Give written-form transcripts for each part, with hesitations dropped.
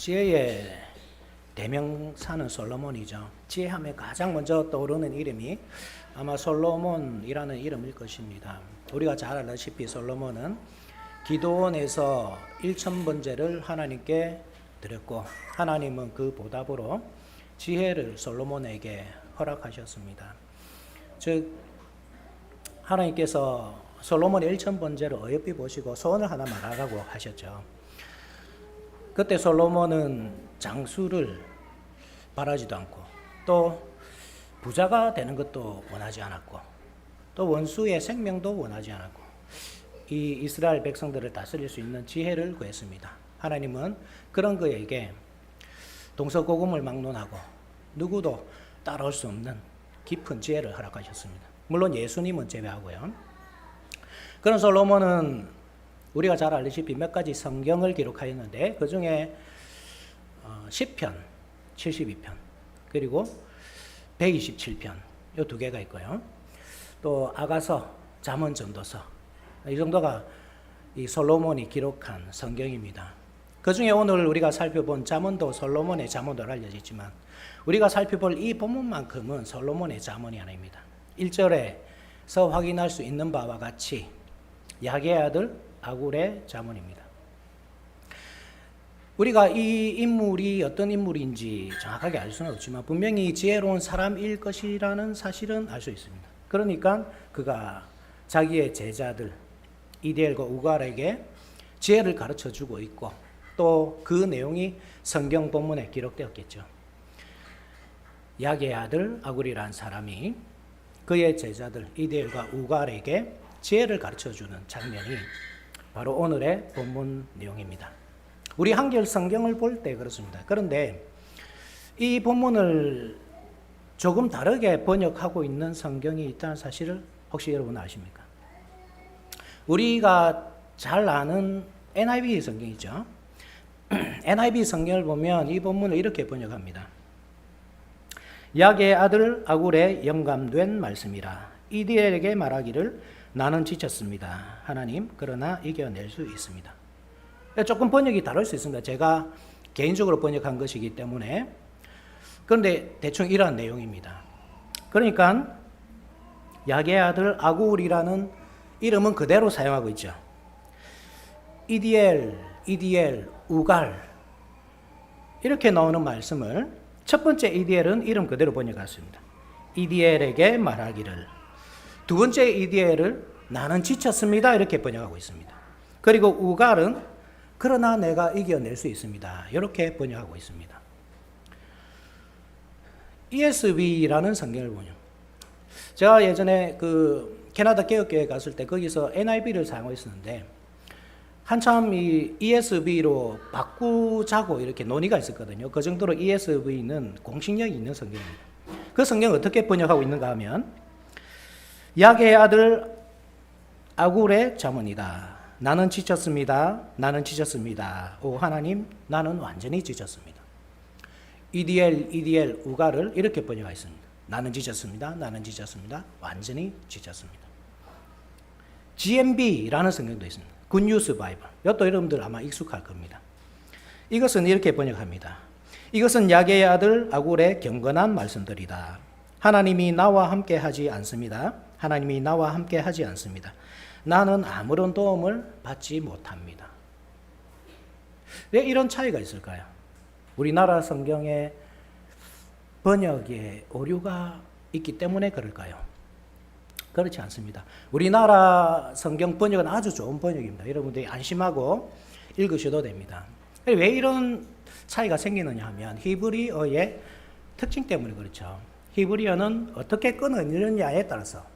지혜의 대명사는 솔로몬이죠. 지혜하면 가장 먼저 떠오르는 이름이 아마 솔로몬이라는 이름일 것입니다. 우리가 잘 알다시피 솔로몬은 기도원에서 1000번제를 하나님께 드렸고, 하나님은 그 보답으로 지혜를 솔로몬에게 허락하셨습니다. 즉 하나님께서 솔로몬의 1000번제를 어여삐 보시고 소원을 하나 말하라고 하셨죠. 그때 솔로몬은 장수를 바라지도 않고, 또 부자가 되는 것도 원하지 않았고, 또 원수의 생명도 원하지 않았고, 이 이스라엘 백성들을 다스릴 수 있는 지혜를 구했습니다. 하나님은 그런 그에게 동서고금을 막론하고 누구도 따라올 수 없는 깊은 지혜를 허락하셨습니다. 물론 예수님은 제외하고요. 그런 솔로몬은 우리가 잘 알다시피 몇 가지 성경을 기록하였는데, 그 중에 10편, 72편, 그리고 127편, 이 두 개가 있고요. 또 아가서, 잠언, 전도서, 이 정도가 이 솔로몬이 기록한 성경입니다. 그 중에 오늘 우리가 살펴본 잠언도 솔로몬의 잠언으로 알려졌지만, 우리가 살펴볼 이 본문만큼은 솔로몬의 잠언이 아닙니다. 1절에서 확인할 수 있는 바와 같이 야게의 아들 아굴의 잠언입니다. 우리가 이 인물이 어떤 인물인지 정확하게 알 수는 없지만 분명히 지혜로운 사람일 것이라는 사실은 알 수 있습니다. 그러니까 그가 자기의 제자들 이디엘과 우갈에게 지혜를 가르쳐주고 있고, 또 그 내용이 성경 본문에 기록되었겠죠. 야게의 아들 아굴이라는 사람이 그의 제자들 이디엘과 우갈에게 지혜를 가르쳐주는 장면이 바로 오늘의 본문 내용입니다. 우리 한글 성경을 볼 때 그렇습니다. 그런데 이 본문을 조금 다르게 번역하고 있는 성경이 있다는 사실을 혹시 여러분 아십니까? 우리가 잘 아는 NIV 성경이죠. NIV 성경을 보면 이 본문을 이렇게 번역합니다. 야게의 아들 아굴의 영감된 말씀이라. 이디엘에게 말하기를 나는 지쳤습니다. 하나님, 그러나 이겨낼 수 있습니다. 조금 번역이 다를 수 있습니다. 제가 개인적으로 번역한 것이기 때문에. 그런데 대충 이러한 내용입니다. 그러니까 야게의 아들 아굴이라는 이름은 그대로 사용하고 있죠. 이디엘, 우갈 이렇게 나오는 말씀을 첫 번째 이디엘은 이름 그대로 번역했습니다. 이디엘에게 말하기를. 두 번째 이디엘을 나는 지쳤습니다 이렇게 번역하고 있습니다. 그리고 우갈은 그러나 내가 이겨낼 수 있습니다 이렇게 번역하고 있습니다. ESV라는 성경을 보면, 제가 예전에 그 캐나다 개혁교회 갔을 때 거기서 NIV를 사용했었는데 한참 이 ESV로 바꾸자고 이렇게 논의가 있었거든요. 그 정도로 ESV는 공신력이 있는 성경입니다. 그 성경을 어떻게 번역하고 있는가 하면, 야게의 아들 아굴의 잠언이다. 나는 지쳤습니다. 나는 지쳤습니다. 오 하나님, 나는 완전히 지쳤습니다. 이디엘 우갈을 이렇게 번역하였습니다. 나는 지쳤습니다. 나는 지쳤습니다. 완전히 지쳤습니다. GMB라는 성경도 있습니다. 굿뉴스 바이블. 이것도 여러분들 아마 익숙할 겁니다. 이것은 이렇게 번역합니다. 이것은 야게의 아들 아굴의 경건한 말씀들이다. 하나님이 나와 함께 하지 않습니다. 하나님이 나와 함께 하지 않습니다. 나는 아무런 도움을 받지 못합니다. 왜 이런 차이가 있을까요? 우리나라 성경의 번역에 오류가 있기 때문에 그럴까요? 그렇지 않습니다. 우리나라 성경 번역은 아주 좋은 번역입니다. 여러분들이 안심하고 읽으셔도 됩니다. 왜 이런 차이가 생기느냐 하면 히브리어의 특징 때문에 그렇죠. 히브리어는 어떻게 끊어내느냐에 따라서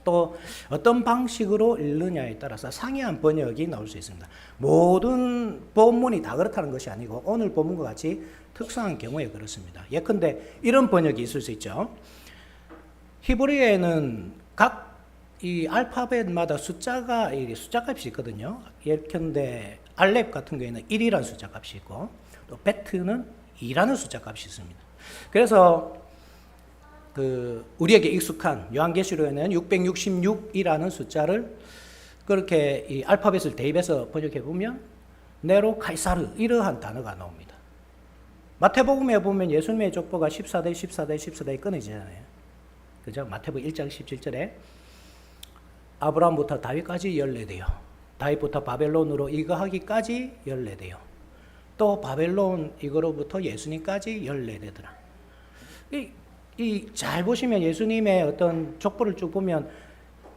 또 어떤 방식으로 읽느냐에 따라서 상이한 번역이 나올 수 있습니다. 모든 본문이 다 그렇다는 것이 아니고 오늘 본문과 같이 특수한 경우에 그렇습니다. 예컨대 이런 번역이 있을 수 있죠. 히브리어에는 각 이 알파벳마다 숫자 값이 있거든요. 예컨대 알렙 같은 경우에는 1이라는 숫자 값이 있고, 또 베트는 2라는 숫자 값이 있습니다. 그래서 우리에게 익숙한 요한계시록에는 666이라는 숫자를 그렇게 이 알파벳을 대입해서 번역해 보면 네로 카이사르 이러한 단어가 나옵니다. 마태복음에 보면 예수님의 족보가 14대 끊어지잖아요. 그죠? 마태복음 1장 17절에 아브라함부터 다윗까지 14대요. 다윗부터 바벨론으로 이거하기까지 14대요. 또 바벨론 이거로부터 예수님까지 14대더라. 잘 보시면 예수님의 어떤 족보를 쭉 보면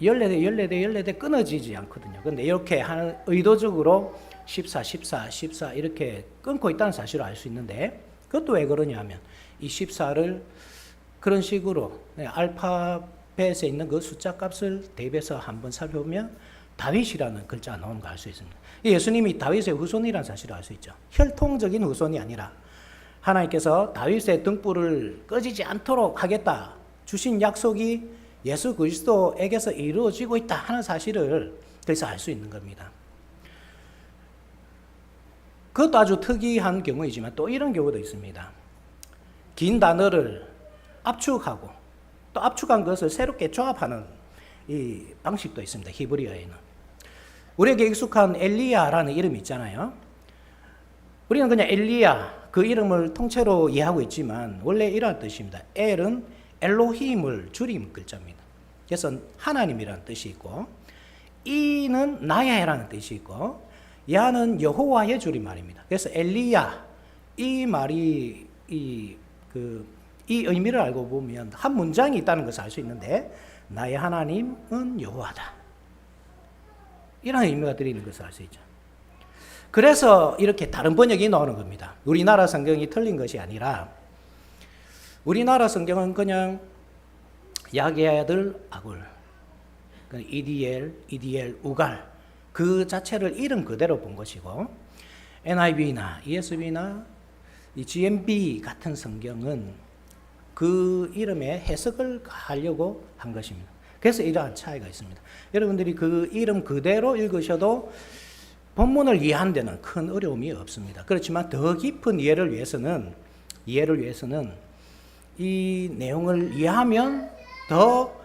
14대 끊어지지 않거든요. 근데 이렇게 의도적으로 14 이렇게 끊고 있다는 사실을 알 수 있는데, 그것도 왜 그러냐 하면 이 14를 그런 식으로 알파벳에 있는 그 숫자 값을 대입해서 한번 살펴보면 다윗이라는 글자가 나오는 걸 알 수 있습니다. 예수님이 다윗의 후손이라는 사실을 알 수 있죠. 혈통적인 후손이 아니라 하나님께서 다윗의 등불을 꺼지지 않도록 하겠다 주신 약속이 예수 그리스도에게서 이루어지고 있다 하는 사실을 그래서 알 수 있는 겁니다. 그것도 아주 특이한 경우이지만 또 이런 경우도 있습니다. 긴 단어를 압축하고 또 압축한 것을 새롭게 조합하는 이 방식도 있습니다. 히브리어에는. 우리에게 익숙한 엘리야라는 이름이 있잖아요. 우리는 그냥 엘리야 그 이름을 통째로 이해하고 있지만 원래 이런 뜻입니다. 엘은 엘로힘을 줄임 글자입니다. 그래서 하나님이라는 뜻이 있고, 이는 나야라는 뜻이 있고, 야는 여호와의 줄임말입니다. 그래서 엘리야 이 말이 이 의미를 알고 보면 한 문장이 있다는 것을 알 수 있는데, 나의 하나님은 여호와다 이런 의미가 들리는 것을 알 수 있죠. 그래서 이렇게 다른 번역이 나오는 겁니다. 우리나라 성경이 틀린 것이 아니라 우리나라 성경은 그냥 야게의 아들 아굴, 이디엘, 우갈 그 자체를 이름 그대로 본 것이고, NIV나 ESV나 이 GMB 같은 성경은 그 이름에 해석을 하려고 한 것입니다. 그래서 이러한 차이가 있습니다. 여러분들이 그 이름 그대로 읽으셔도 본문을 이해하는 데는 큰 어려움이 없습니다. 그렇지만 더 깊은 이해를 위해서는 이 내용을 이해하면 더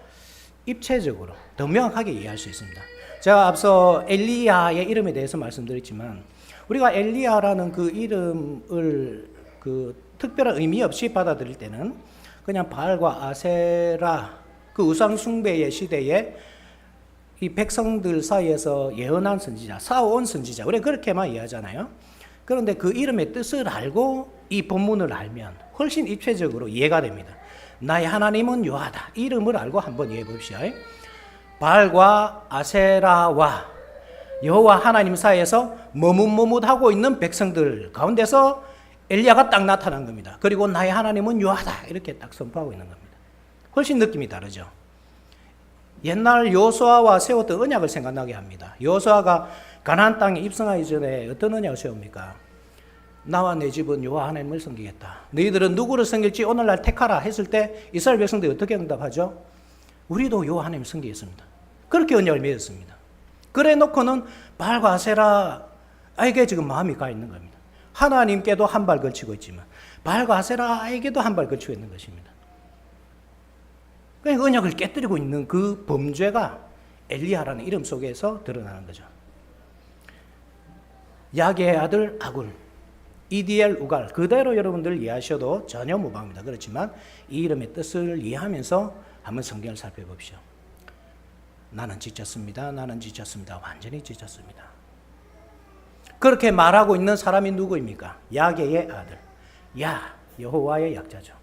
입체적으로 더 명확하게 이해할 수 있습니다. 제가 앞서 엘리야의 이름에 대해서 말씀드렸지만, 우리가 엘리야라는 그 이름을 그 특별한 의미 없이 받아들일 때는 그냥 바알과 아세라 그 우상 숭배의 시대에 이 백성들 사이에서 예언한 선지자, 싸워온 선지자, 우리가 그렇게만 이해하잖아요. 그런데 그 이름의 뜻을 알고 이 본문을 알면 훨씬 입체적으로 이해가 됩니다. 나의 하나님은 여호와다. 이름을 알고 한번 이해해 봅시다. 바알과 아세라와 여호와 하나님 사이에서 머뭇머뭇하고 있는 백성들 가운데서 엘리야가 딱 나타난 겁니다. 그리고 나의 하나님은 여호와다 이렇게 딱 선포하고 있는 겁니다. 훨씬 느낌이 다르죠. 옛날 여호수아와 세웠던 언약을 생각나게 합니다. 여호수아가 가나안 땅에 입성하기 전에 어떤 언약을 세웁니까? 나와 내 집은 여호와 하나님을 섬기겠다. 너희들은 누구를 섬길지 오늘날 택하라 했을 때 이스라엘 백성들이 어떻게 응답하죠? 우리도 여호와 하나님을 섬기겠습니다. 그렇게 언약을 맺었습니다. 그래 놓고는 바알과 아세라에게 지금 마음이 가 있는 겁니다. 하나님께도 한 발 걸치고 있지만 바알과 아세라에게도 한 발 걸치고 있는 것입니다. 그러니까 언약을 깨뜨리고 있는 그 범죄가 엘리야라는 이름 속에서 드러나는 거죠. 야게의 아들 아굴, 이디엘 우갈 그대로 여러분들 이해하셔도 전혀 무방합니다. 그렇지만 이 이름의 뜻을 이해하면서 한번 성경을 살펴봅시오. 나는 지쳤습니다. 완전히 지쳤습니다. 그렇게 말하고 있는 사람이 누구입니까? 야게의 아들. 야, 여호와의 약자죠.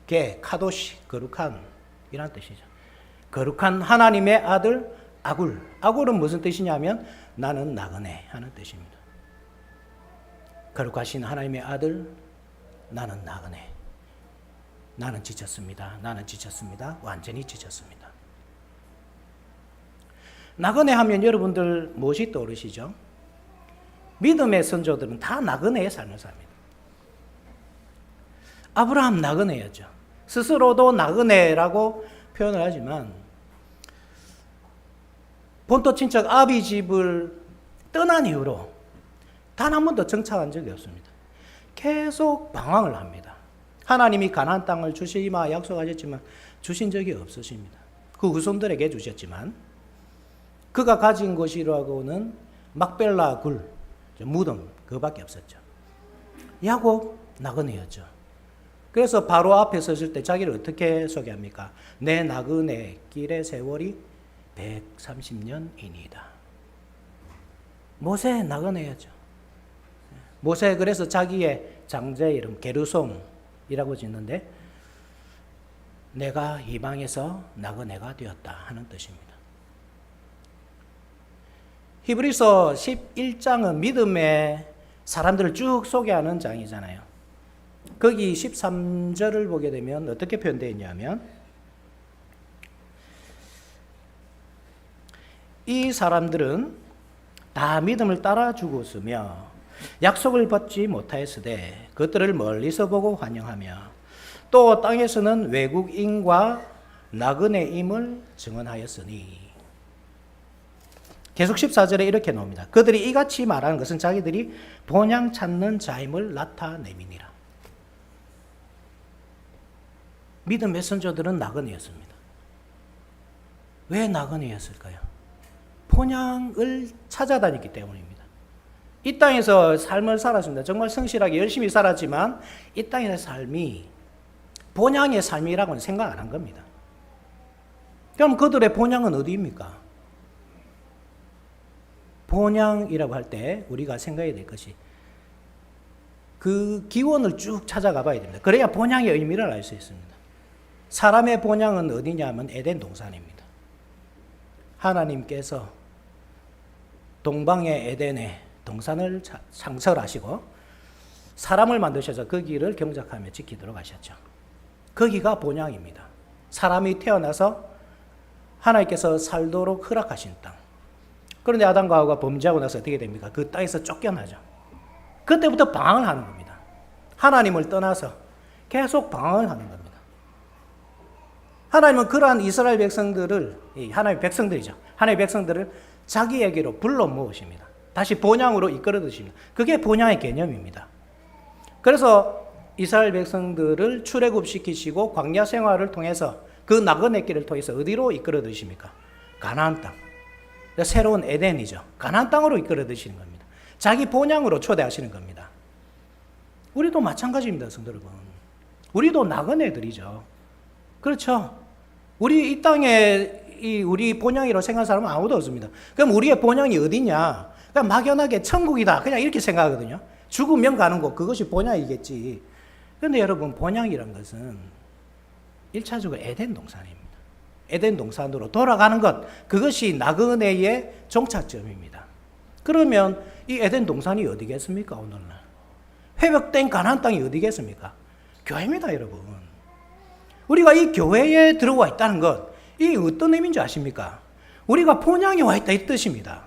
게, 카도시, 거룩한 이란 뜻이죠. 거룩한 하나님의 아들 아굴. 아굴은 무슨 뜻이냐면 나는 나그네 하는 뜻입니다. 거룩하신 하나님의 아들, 나는 나그네. 나는 지쳤습니다. 완전히 지쳤습니다. 나그네 하면 여러분들 무엇이 떠오르시죠? 믿음의 선조들은 다 나그네의 삶을 삽니다. 아브라함 나그네였죠. 스스로도 나그네라고 표현을 하지만 본토 친척 아비 집을 떠난 이후로 단 한 번도 정착한 적이 없습니다. 계속 방황을 합니다. 하나님이 가나안 땅을 주시마 약속하셨지만 주신 적이 없으십니다. 그 후손들에게 주셨지만 그가 가진 것이라고는 막벨라 굴, 무덤, 그거밖에 없었죠. 야곱 나그네였죠. 그래서 바로 앞에 섰을 때 자기를 어떻게 소개합니까? 내 나그네 길의 세월이 130년이니이다. 모세 나그네였죠. 모세 그래서 자기의 장제 이름 게르솜이라고 짓는데 내가 이방에서 나그네가 되었다 하는 뜻입니다. 히브리서 11장은 믿음의 사람들을 쭉 소개하는 장이잖아요. 거기 13절을 보게 되면 어떻게 표현되어 있냐면 이 사람들은 다 믿음을 따라 죽었으며 약속을 받지 못하였으되 그것들을 멀리서 보고 환영하며 또 땅에서는 외국인과 나그네임을 증언하였으니 계속 14절에 이렇게 나옵니다. 그들이 이같이 말하는 것은 자기들이 본향 찾는 자임을 나타내미니라. 믿음의 선조들은 나그네였습니다. 왜 나그네였을까요? 본향을 찾아다녔기 때문입니다. 이 땅에서 삶을 살았습니다. 정말 성실하게 열심히 살았지만 이 땅의 삶이 본향의 삶이라고는 생각 안 한 겁니다. 그럼 그들의 본향은 어디입니까? 본향이라고 할 때 우리가 생각해야 될 것이 그 기원을 쭉 찾아가 봐야 됩니다. 그래야 본향의 의미를 알 수 있습니다. 사람의 본향은 어디냐면 에덴 동산입니다. 하나님께서 동방의 에덴에 동산을 창설하시고 사람을 만드셔서 그 길을 경작하며 지키도록 하셨죠. 거기가 본향입니다. 사람이 태어나서 하나님께서 살도록 허락하신 땅. 그런데 아담과 하와가 범죄하고 나서 어떻게 됩니까? 그 땅에서 쫓겨나죠. 그때부터 방황을 하는 겁니다. 하나님을 떠나서 계속 방황을 하는 겁니다. 하나님은 그러한 이스라엘 백성들을, 하나님의 백성들이죠. 하나님의 백성들을 자기에게로 불러 모으십니다. 다시 본향으로 이끌어 드십니다. 그게 본향의 개념입니다. 그래서 이스라엘 백성들을 출애굽시키시고 광야 생활을 통해서 그 나그네 길을 통해서 어디로 이끌어 드십니까? 가나안 땅. 새로운 에덴이죠. 가나안 땅으로 이끌어 드시는 겁니다. 자기 본향으로 초대하시는 겁니다. 우리도 마찬가지입니다, 성도 여러분. 우리도 나그네들이죠. 그렇죠? 우리 이 땅에 우리 본향이라고 생각하는 사람은 아무도 없습니다. 그럼 우리의 본향이 어디냐? 그냥 막연하게 천국이다. 그냥 이렇게 생각하거든요. 죽으면 가는 곳, 그것이 본향이겠지. 그런데 여러분, 본향이란 것은 1차적으로 에덴 동산입니다. 에덴 동산으로 돌아가는 것, 그것이 나그네의 종착점입니다. 그러면 이 에덴 동산이 어디겠습니까, 오늘날? 회복된 가나안 땅이 어디겠습니까? 교회입니다, 여러분. 우리가 이 교회에 들어와 있다는 것, 이 어떤 의미인지 아십니까? 우리가 본향에 와 있다 이 뜻입니다.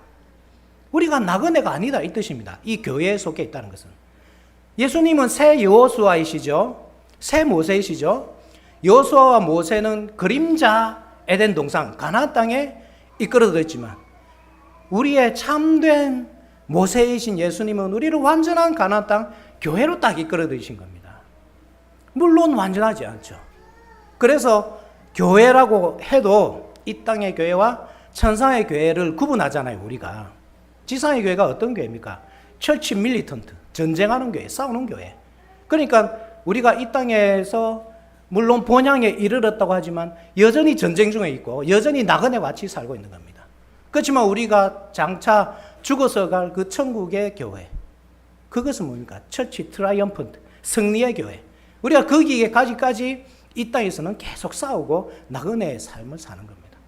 우리가 나그네가 아니다 이 뜻입니다. 이 교회에 속해 있다는 것은. 예수님은 새 여호수아이시죠. 새 모세이시죠. 여호수아와 모세는 그림자 에덴 동산 가나안 땅에 이끌어들었지만 우리의 참된 모세이신 예수님은 우리를 완전한 가나안 땅 교회로 딱 이끌어들이신 겁니다. 물론 완전하지 않죠. 그래서 교회라고 해도 이 땅의 교회와 천상의 교회를 구분하잖아요, 우리가. 지상의 교회가 어떤 교회입니까? 철치 밀리턴트, 전쟁하는 교회, 싸우는 교회. 그러니까 우리가 이 땅에서 물론 본향에 이르렀다고 하지만 여전히 전쟁 중에 있고 여전히 나그네 같이 살고 있는 겁니다. 그렇지만 우리가 장차 죽어서 갈 그 천국의 교회, 그것은 뭡니까? 처치 트라이엄펀트, 승리의 교회. 우리가 거기에까지 이 땅에서는 계속 싸우고 나그네의 삶을 사는 겁니다.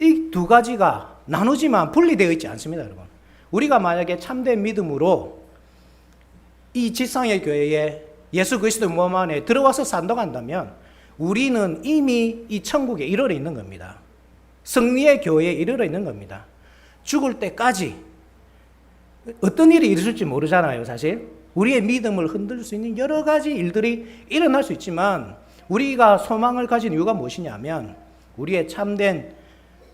이 두 가지가 나누지만 분리되어 있지 않습니다, 여러분. 우리가 만약에 참된 믿음으로 이 지상의 교회에 예수 그리스도 몸 안에 들어와서 산다고 한다면 우리는 이미 이 천국에 이르러 있는 겁니다. 승리의 교회에 이르러 있는 겁니다. 죽을 때까지 어떤 일이 있을지 모르잖아요, 사실. 우리의 믿음을 흔들 수 있는 여러 가지 일들이 일어날 수 있지만 우리가 소망을 가진 이유가 무엇이냐면 우리의 참된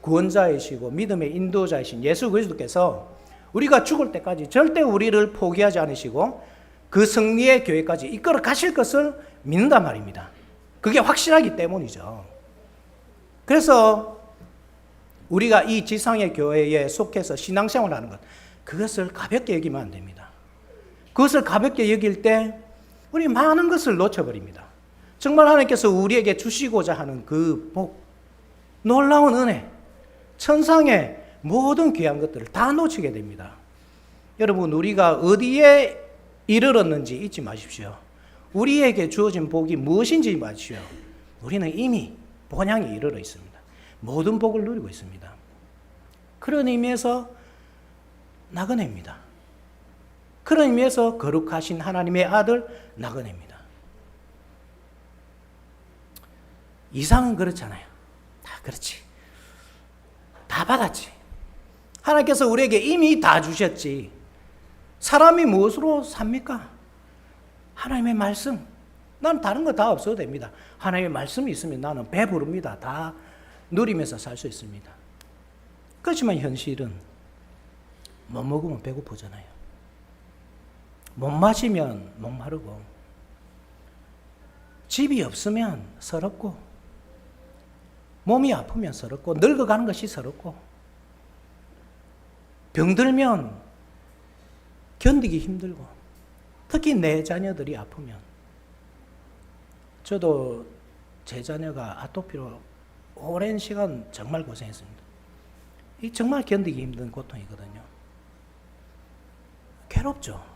구원자이시고 믿음의 인도자이신 예수 그리스도께서 우리가 죽을 때까지 절대 우리를 포기하지 않으시고 그 승리의 교회까지 이끌어 가실 것을 믿는단 말입니다. 그게 확실하기 때문이죠. 그래서 우리가 이 지상의 교회에 속해서 신앙생활을 하는 것, 그것을 가볍게 여기면 안 됩니다. 그것을 가볍게 여길 때 우리 많은 것을 놓쳐버립니다. 정말 하나님께서 우리에게 주시고자 하는 그 복, 놀라운 은혜, 천상의 모든 귀한 것들을 다 놓치게 됩니다. 여러분, 우리가 어디에 이르렀는지 잊지 마십시오. 우리에게 주어진 복이 무엇인지 마십시오. 우리는 이미 본향에 이르러 있습니다. 모든 복을 누리고 있습니다. 그런 의미에서 나그네입니다. 그런 의미에서 거룩하신 하나님의 아들 나그네입니다. 이상은 그렇잖아요. 다 그렇지. 다 받았지. 하나님께서 우리에게 이미 다 주셨지. 사람이 무엇으로 삽니까? 하나님의 말씀. 나는 다른 거 다 없어도 됩니다. 하나님의 말씀이 있으면 나는 배부릅니다. 다 누리면서 살 수 있습니다. 그렇지만 현실은 못 먹으면 배고프잖아요. 못 마시면 목마르고, 집이 없으면 서럽고, 몸이 아프면 서럽고, 늙어가는 것이 서럽고, 병들면 견디기 힘들고, 특히 내 자녀들이 아프면. 저도 제 자녀가 아토피로 오랜 시간 정말 고생했습니다. 이 정말 견디기 힘든 고통이거든요. 괴롭죠.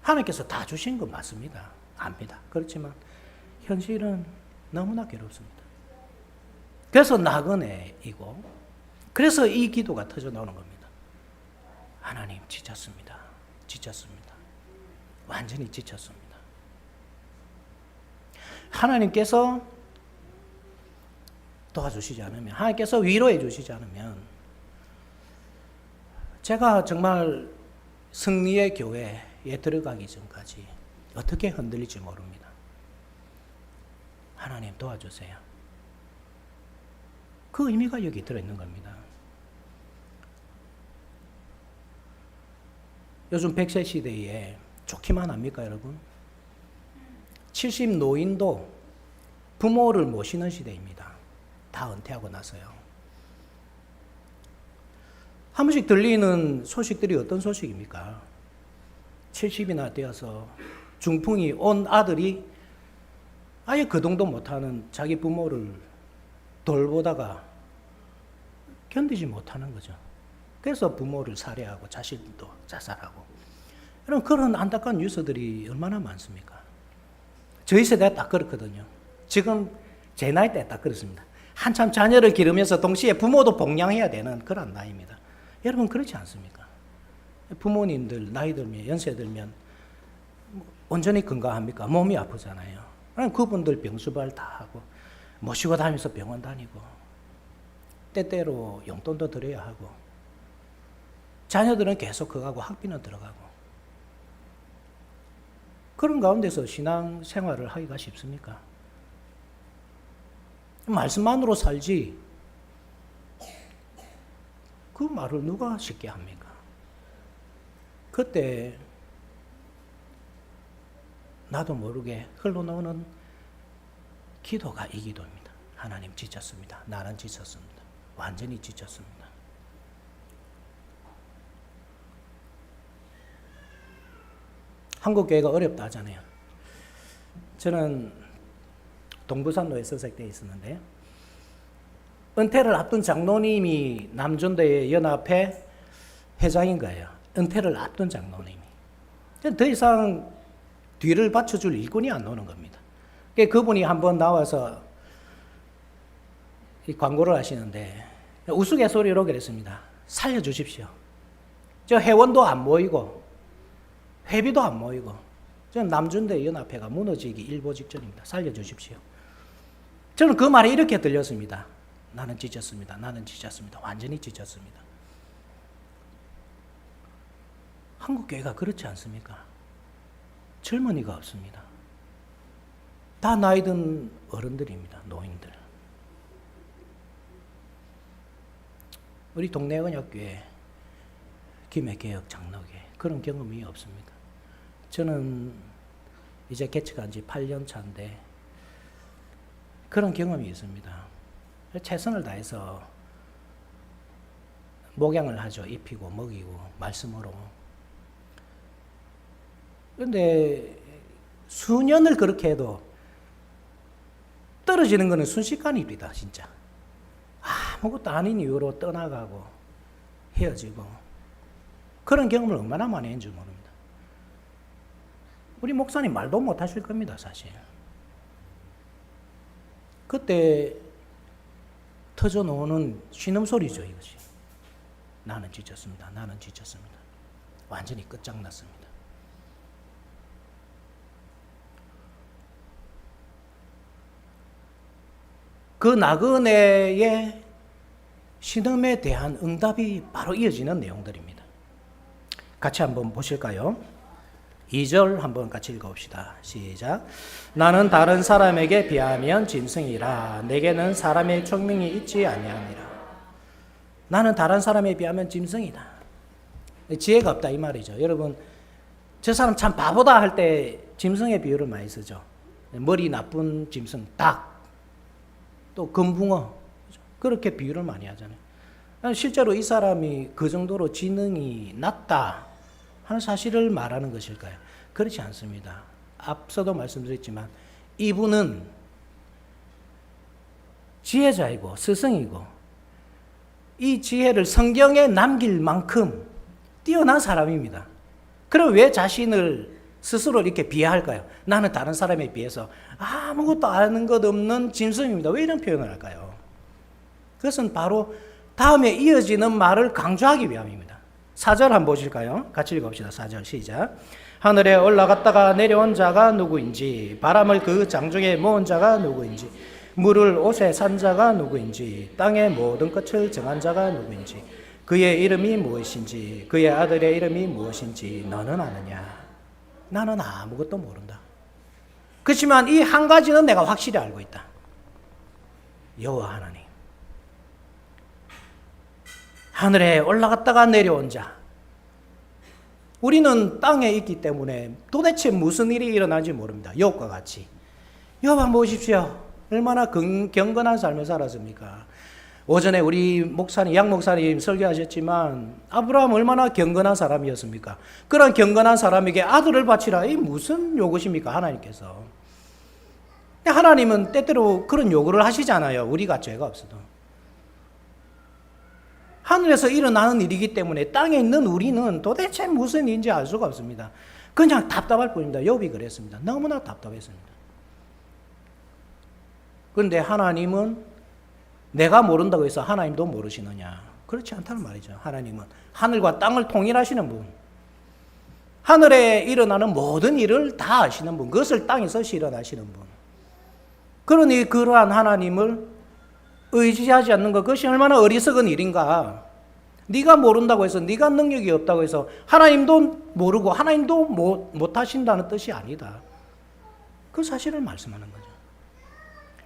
하나님께서 다 주신 건 맞습니다. 압니다. 그렇지만 현실은 너무나 괴롭습니다. 그래서 나그네이고, 그래서 이 기도가 터져 나오는 겁니다. 하나님, 지쳤습니다. 지쳤습니다. 완전히 지쳤습니다. 하나님께서 도와주시지 않으면, 하나님께서 위로해 주시지 않으면, 제가 정말 승리의 교회에 들어가기 전까지 어떻게 흔들릴지 모릅니다. 하나님 도와주세요. 그 의미가 여기 들어있는 겁니다. 요즘 100세 시대에 좋기만 합니까, 여러분? 70 노인도 부모를 모시는 시대입니다. 다 은퇴하고 나서요. 한 번씩 들리는 소식들이 어떤 소식입니까? 70이나 되어서 중풍이 온 아들이 아예 거동도 못하는 자기 부모를 돌보다가 견디지 못하는 거죠. 그래서 부모를 살해하고 자신도 자살하고. 여러분, 그런 안타까운 뉴스들이 얼마나 많습니까? 저희 세대가 딱 그렇거든요. 지금 제 나이 때 딱 그렇습니다. 한참 자녀를 기르면서 동시에 부모도 복양해야 되는 그런 나이입니다. 여러분, 그렇지 않습니까? 부모님들 나이 들면, 연세 들면 온전히 건강합니까? 몸이 아프잖아요. 그분들 병수발 다 하고 모시고 다니면서 병원 다니고 때때로 용돈도 드려야 하고, 자녀들은 계속 커가고 학비는 들어가고, 그런 가운데서 신앙 생활을 하기가 쉽습니까? 말씀만으로 살지 그 말을 누가 쉽게 합니까? 그때 나도 모르게 흘러나오는 기도가 이 기도입니다. 하나님, 지쳤습니다. 나는 지쳤습니다. 완전히 지쳤습니다. 한국교회가 어렵다 하잖아요. 저는 동부산로에 서색대에 있었는데, 은퇴를 앞둔 장로님이 남전도의 연합회 회장인 거예요. 은퇴를 앞둔 장로님이. 더 이상 뒤를 받쳐줄 일꾼이 안 나오는 겁니다. 그분이 한번 나와서 광고를 하시는데 우스갯소리로 그랬습니다. 살려주십시오. 저 회원도 안 모이고 회비도 안 모이고 저는 남준대 연합회가 무너지기 일보 직전입니다. 살려주십시오. 저는 그 말이 이렇게 들렸습니다. 나는 지쳤습니다. 나는 지쳤습니다. 완전히 지쳤습니다. 한국교회가 그렇지 않습니까? 젊은이가 없습니다. 다 나이 든 어른들입니다. 노인들. 우리 동네 언약교회, 김해개혁 장로교회 그런 경험이 없습니다. 저는 이제 개척한 지 8년 차인데 그런 경험이 있습니다. 최선을 다해서 목양을 하죠. 입히고 먹이고 말씀으로. 그런데 수년을 그렇게 해도 떨어지는 것은 순식간 일이다, 진짜. 아무것도 아닌 이유로 떠나가고 헤어지고 그런 경험을 얼마나 많이 했는지 모릅니다. 우리 목사님 말도 못 하실 겁니다, 사실. 그때 터져 나오는 신음소리죠, 이것이. 나는 지쳤습니다. 나는 지쳤습니다. 완전히 끝장났습니다. 그 나그네의 신음에 대한 응답이 바로 이어지는 내용들입니다. 같이 한번 보실까요? 2절 한번 같이 읽어봅시다. 시작. 나는 다른 사람에게 비하면 짐승이라 내게는 사람의 총명이 있지 아니하니라. 나는 다른 사람에 비하면 짐승이다. 지혜가 없다 이 말이죠. 여러분, 저 사람 참 바보다 할 때 짐승의 비유를 많이 쓰죠. 머리 나쁜 짐승, 닭, 또 금붕어, 그렇게 비유를 많이 하잖아요. 실제로 이 사람이 그 정도로 지능이 낮다 하는 사실을 말하는 것일까요? 그렇지 않습니다. 앞서도 말씀드렸지만 이분은 지혜자이고 스승이고 이 지혜를 성경에 남길 만큼 뛰어난 사람입니다. 그럼 왜 자신을 스스로 이렇게 비하할까요? 나는 다른 사람에 비해서 아무것도 아는 것 없는 짐승입니다. 왜 이런 표현을 할까요? 그것은 바로 다음에 이어지는 말을 강조하기 위함입니다. 4절 한번 보실까요? 같이 읽어봅시다. 4절 시작. 하늘에 올라갔다가 내려온 자가 누구인지, 바람을 그 장중에 모은 자가 누구인지, 물을 옷에 산 자가 누구인지, 땅의 모든 끝을 정한 자가 누구인지, 그의 이름이 무엇인지, 그의 아들의 이름이 무엇인지 너는 아느냐? 나는 아무것도 모른다. 그렇지만 이 한 가지는 내가 확실히 알고 있다. 여호와 하나님. 하늘에 올라갔다가 내려온 자. 우리는 땅에 있기 때문에 도대체 무슨 일이 일어나는지 모릅니다. 욥과 같이. 욥 한번 보십시오. 얼마나 경건한 삶을 살았습니까? 오전에 우리 목사님, 양 목사님 설교하셨지만 아브라함 얼마나 경건한 사람이었습니까? 그런 경건한 사람에게 아들을 바치라. 이 무슨 요구십니까? 하나님께서. 하나님은 때때로 그런 요구를 하시잖아요. 우리가 죄가 없어도. 하늘에서 일어나는 일이기 때문에 땅에 있는 우리는 도대체 무슨 일인지 알 수가 없습니다. 그냥 답답할 뿐입니다. 욥이 그랬습니다. 너무나 답답했습니다. 그런데 하나님은 내가 모른다고 해서 하나님도 모르시느냐? 그렇지 않다는 말이죠. 하나님은 하늘과 땅을 통일하시는 분, 하늘에 일어나는 모든 일을 다 아시는 분, 그것을 땅에서 실현하시는 분. 그러니 그러한 하나님을 의지하지 않는 것, 그것이 얼마나 어리석은 일인가. 네가 모른다고 해서, 네가 능력이 없다고 해서 하나님도 모르고 하나님도 못하신다는 뜻이 아니다. 그 사실을 말씀하는 거죠.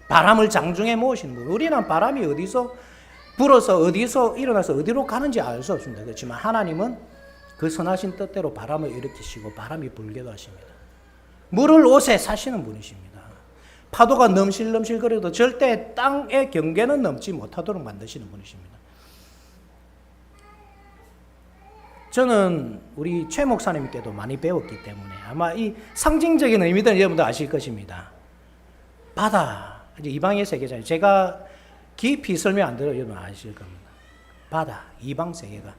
바람을 장중에 모으시는 분. 우리는 바람이 어디서 불어서 어디서 일어나서 어디로 가는지 알 수 없습니다. 그렇지만 하나님은 그 선하신 뜻대로 바람을 일으키시고 바람이 불게도 하십니다. 물을 옷에 사시는 분이십니다. 파도가 넘실넘실 거려도 절대 땅의 경계는 넘지 못하도록 만드시는 분이십니다. 저는 우리 최 목사님께도 많이 배웠기 때문에 아마 이 상징적인 의미들은 여러분도 아실 것입니다. 바다, 이제 이방의 세계잖아요. 제가 깊이 설명 안 드려도 여러분 아실 겁니다. 바다, 이방 세계가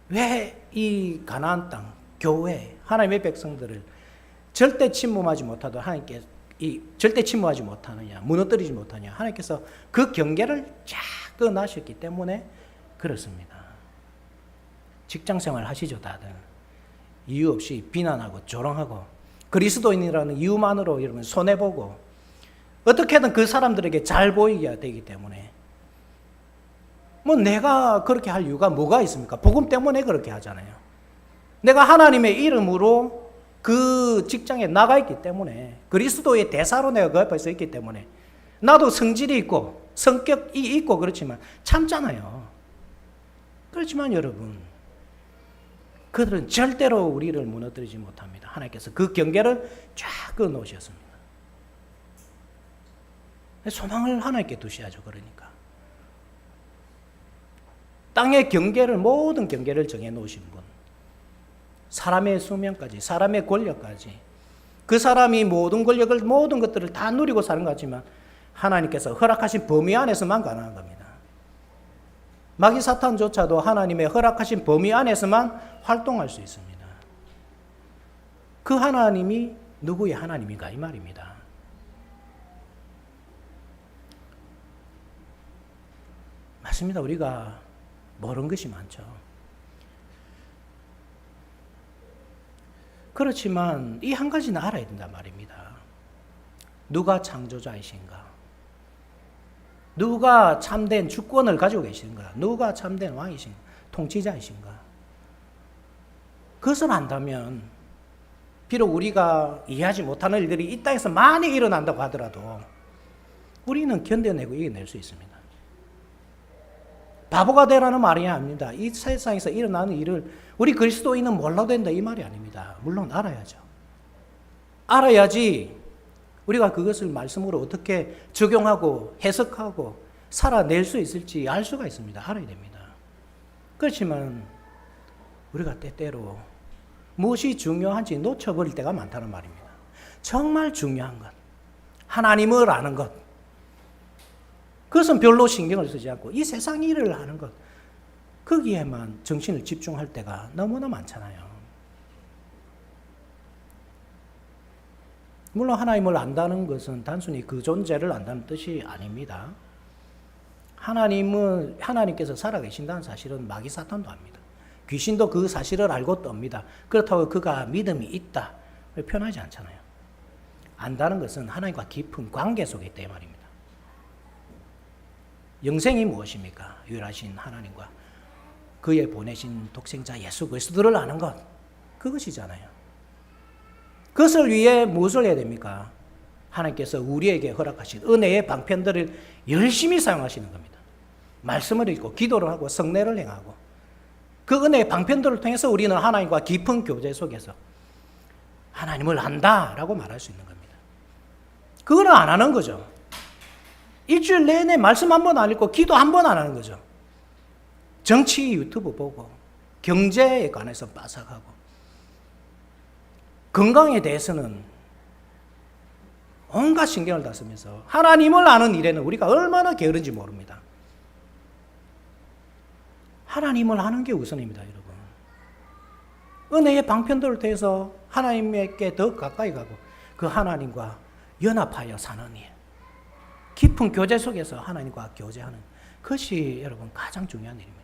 왜 이 가나안 땅, 교회, 하나님의 백성들을 절대 침범하지 못하도록 하나님께 절대 침범하지 못하느냐, 무너뜨리지 못하냐, 하나님께서 그 경계를 쫙 끊어놨기 때문에 그렇습니다. 직장생활 하시죠, 다들. 이유 없이 비난하고 조롱하고 그리스도인이라는 이유만으로 여러분 손해보고 어떻게든 그 사람들에게 잘 보이게 되기 때문에 뭐 내가 그렇게 할 이유가 뭐가 있습니까? 복음 때문에 그렇게 하잖아요. 내가 하나님의 이름으로 그 직장에 나가 있기 때문에 그리스도의 대사로 내가 그 앞에 서 있기 때문에 나도 성질이 있고 성격이 있고 그렇지만 참잖아요. 그렇지만 여러분, 그들은 절대로 우리를 무너뜨리지 못합니다. 하나님께서 그 경계를 쫙 끊어놓으셨습니다. 소망을 하나님께 두셔야죠. 그러니까 땅의 경계를, 모든 경계를 정해놓으신 분, 사람의 수명까지, 사람의 권력까지, 그 사람이 모든 권력을, 모든 것들을 다 누리고 사는 것 같지만 하나님께서 허락하신 범위 안에서만 가능한 겁니다. 마귀 사탄조차도 하나님의 허락하신 범위 안에서만 활동할 수 있습니다. 그 하나님이 누구의 하나님인가 이 말입니다. 맞습니다. 우리가 모르는 것이 많죠. 그렇지만 이 한 가지는 알아야 된단 말입니다. 누가 창조자이신가? 누가 참된 주권을 가지고 계신가? 누가 참된 왕이신가? 통치자이신가? 그것을 안다면 비록 우리가 이해하지 못하는 일들이 이 땅에서 많이 일어난다고 하더라도 우리는 견뎌내고 이겨낼 수 있습니다. 바보가 되라는 말이 아닙니다. 이 세상에서 일어나는 일을 우리 그리스도인은 몰라도 된다 이 말이 아닙니다. 물론 알아야죠. 알아야지 우리가 그것을 말씀으로 어떻게 적용하고 해석하고 살아낼 수 있을지 알 수가 있습니다. 알아야 됩니다. 그렇지만 우리가 때때로 무엇이 중요한지 놓쳐버릴 때가 많다는 말입니다. 정말 중요한 것, 하나님을 아는 것, 그것은 별로 신경을 쓰지 않고 이 세상 일을 하는 것, 거기에만 정신을 집중할 때가 너무나 많잖아요. 물론 하나님을 안다는 것은 단순히 그 존재를 안다는 뜻이 아닙니다. 하나님께서 살아계신다는 사실은 마귀 사탄도 압니다. 귀신도 그 사실을 알고 떱니다. 그렇다고 그가 믿음이 있다 표현하지 않잖아요. 안다는 것은 하나님과 깊은 관계 속에 있다 이 말입니다. 영생이 무엇입니까? 유일하신 하나님과 그의 보내신 독생자 예수 그리스도를 아는 것, 그것이잖아요. 그것을 위해 무엇을 해야 됩니까? 하나님께서 우리에게 허락하신 은혜의 방편들을 열심히 사용하시는 겁니다. 말씀을 읽고 기도를 하고 성례를 행하고 그 은혜의 방편들을 통해서 우리는 하나님과 깊은 교제 속에서 하나님을 안다라고 말할 수 있는 겁니다. 그거는 안 하는 거죠. 일주일 내내 말씀 한 번 안 읽고 기도 한 번 안 하는 거죠. 정치 유튜브 보고 경제에 관해서 빠삭하고 건강에 대해서는 온갖 신경을 다 쓰면서 하나님을 아는 일에는 우리가 얼마나 게으른지 모릅니다. 하나님을 아는 게 우선입니다, 여러분. 은혜의 방편들을 통해서 하나님께 더 가까이 가고 그 하나님과 연합하여 사는 일, 깊은 교제 속에서 하나님과 교제하는 그것이 여러분 가장 중요한 일입니다.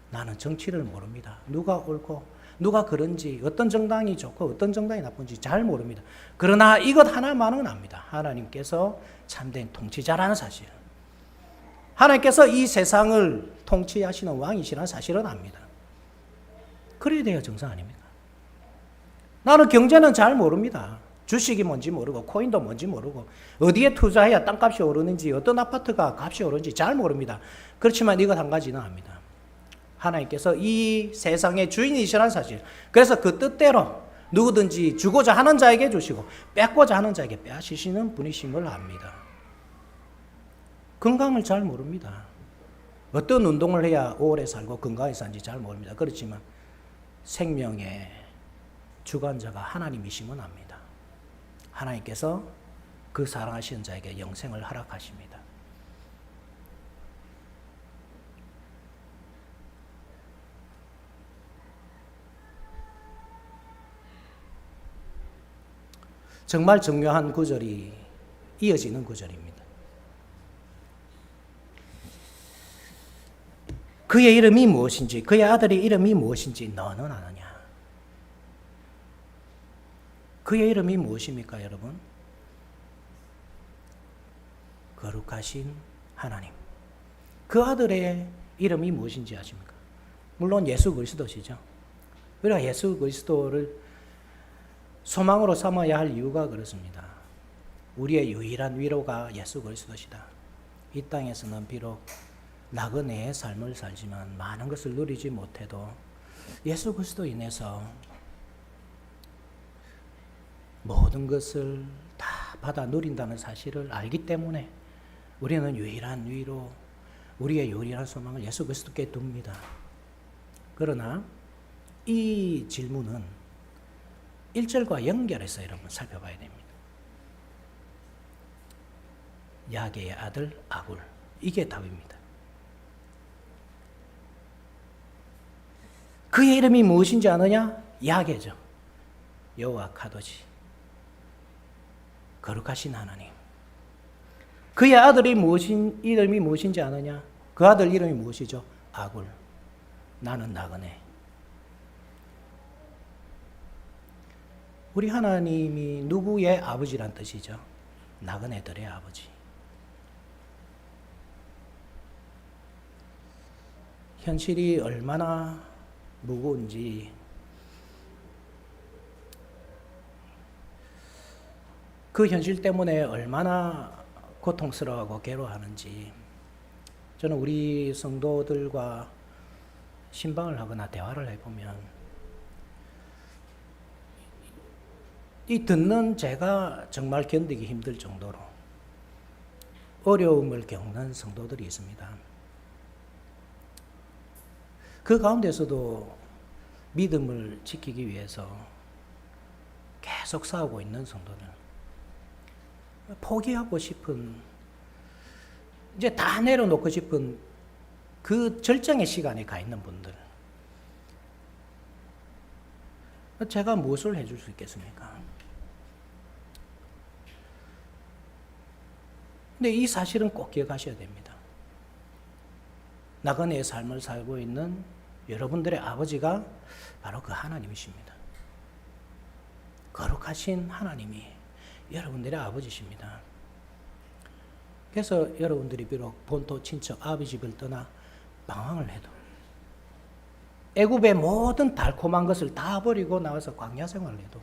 나는 정치를 모릅니다. 누가 옳고 누가 그런지, 어떤 정당이 좋고 어떤 정당이 나쁜지 잘 모릅니다. 그러나 이것 하나만은 압니다. 하나님께서 참된 통치자라는 사실, 하나님께서 이 세상을 통치하시는 왕이시라는 사실은 압니다. 그래야 돼요, 정상 아닙니까? 나는 경제는 잘 모릅니다. 주식이 뭔지 모르고 코인도 뭔지 모르고 어디에 투자해야 땅값이 오르는지 어떤 아파트가 값이 오르는지 잘 모릅니다. 그렇지만 이것 한 가지는 압니다. 하나님께서 이 세상의 주인이시라는 사실, 그래서 그 뜻대로 누구든지 주고자 하는 자에게 주시고 뺏고자 하는 자에게 빼앗으시는 분이심을 압니다. 건강을 잘 모릅니다. 어떤 운동을 해야 오래 살고 건강하게 사는지 잘 모릅니다. 그렇지만 생명의 주관자가 하나님이심은 압니다. 하나님께서 그 사랑하시는 자에게 영생을 허락하십니다. 정말 중요한 구절이 이어지는 구절입니다. 그의 이름이 무엇인지, 그의 아들의 이름이 무엇인지 너는 아느냐? 그의 이름이 무엇입니까, 여러분? 거룩하신 하나님. 그 아들의 이름이 무엇인지 아십니까? 물론 예수 그리스도시죠. 우리가 예수 그리스도를 소망으로 삼아야 할 이유가 그렇습니다. 우리의 유일한 위로가 예수 그리스도시다. 이 땅에서는 비록 나그네의 삶을 살지만 많은 것을 누리지 못해도 예수 그리스도 인해서 모든 것을 다 받아 누린다는 사실을 알기 때문에 우리는 유일한 위로, 우리의 유일한 소망을 예수 그리스도께 둡니다. 그러나 이 질문은 1절과 연결해서 여러분 살펴봐야 됩니다. 야게의 아들 아굴, 이게 답입니다. 그의 이름이 무엇인지 아느냐? 야게죠. 여호와 카도시, 거룩하신 하나님. 그의 아들이 이름이 무엇인지 아느냐? 그 아들 이름이 무엇이죠? 아굴, 나는 나그네. 우리 하나님이 누구의 아버지란 뜻이죠? 나그네들의 아버지. 현실이 얼마나 무거운지, 그 현실 때문에 얼마나 고통스러워하고 괴로워하는지, 저는 우리 성도들과 신방을 하거나 대화를 해보면 이 듣는 제가 정말 견디기 힘들 정도로 어려움을 겪는 성도들이 있습니다. 그 가운데서도 믿음을 지키기 위해서 계속 싸우고 있는 성도들, 포기하고 싶은, 이제 다 내려놓고 싶은 그 절정의 시간에 가 있는 분들, 제가 무엇을 해줄 수 있겠습니까? 근데 이 사실은 꼭 기억하셔야 됩니다. 나그네의 삶을 살고 있는 여러분들의 아버지가 바로 그 하나님이십니다. 거룩하신 하나님이 여러분들의 아버지십니다. 그래서 여러분들이 비록 본토 친척 아버지 집을 떠나 방황을 해도, 애굽의 모든 달콤한 것을 다 버리고 나와서 광야 생활을 해도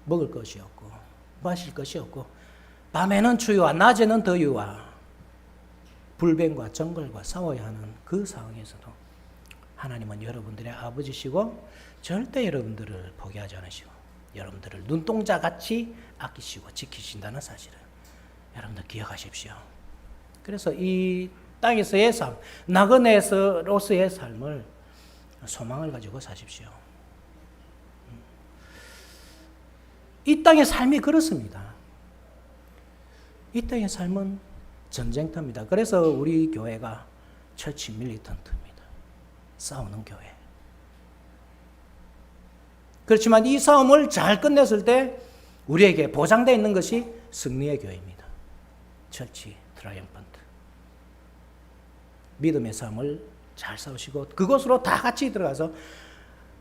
먹을 것이 없고 마실 것이 없고 밤에는 추위와 낮에는 더위와 불뱀과 정글과 싸워야 하는 그 상황에서도 하나님은 여러분들의 아버지시고 절대 여러분들을 포기하지 않으시고 여러분들을 눈동자같이 아끼시고 지키신다는 사실을 여러분들 기억하십시오. 그래서 이 땅에서의 삶, 나그네로서의 삶을 소망을 가지고 사십시오. 이 땅의 삶이 그렇습니다. 이 땅의 삶은 전쟁터입니다. 그래서 우리 교회가 처치 밀리턴트입니다. 싸우는 교회. 그렇지만 이 싸움을 잘 끝냈을 때 우리에게 보장되어 있는 것이 승리의 교회입니다. 처치 트라이엄펀트. 믿음의 싸움을 잘 싸우시고 그곳으로 다 같이 들어가서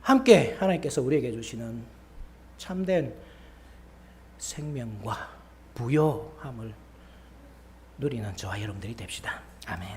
함께 하나님께서 우리에게 주시는 참된 생명과 부요함을 누리는 저와 여러분들이 됩시다. 아멘.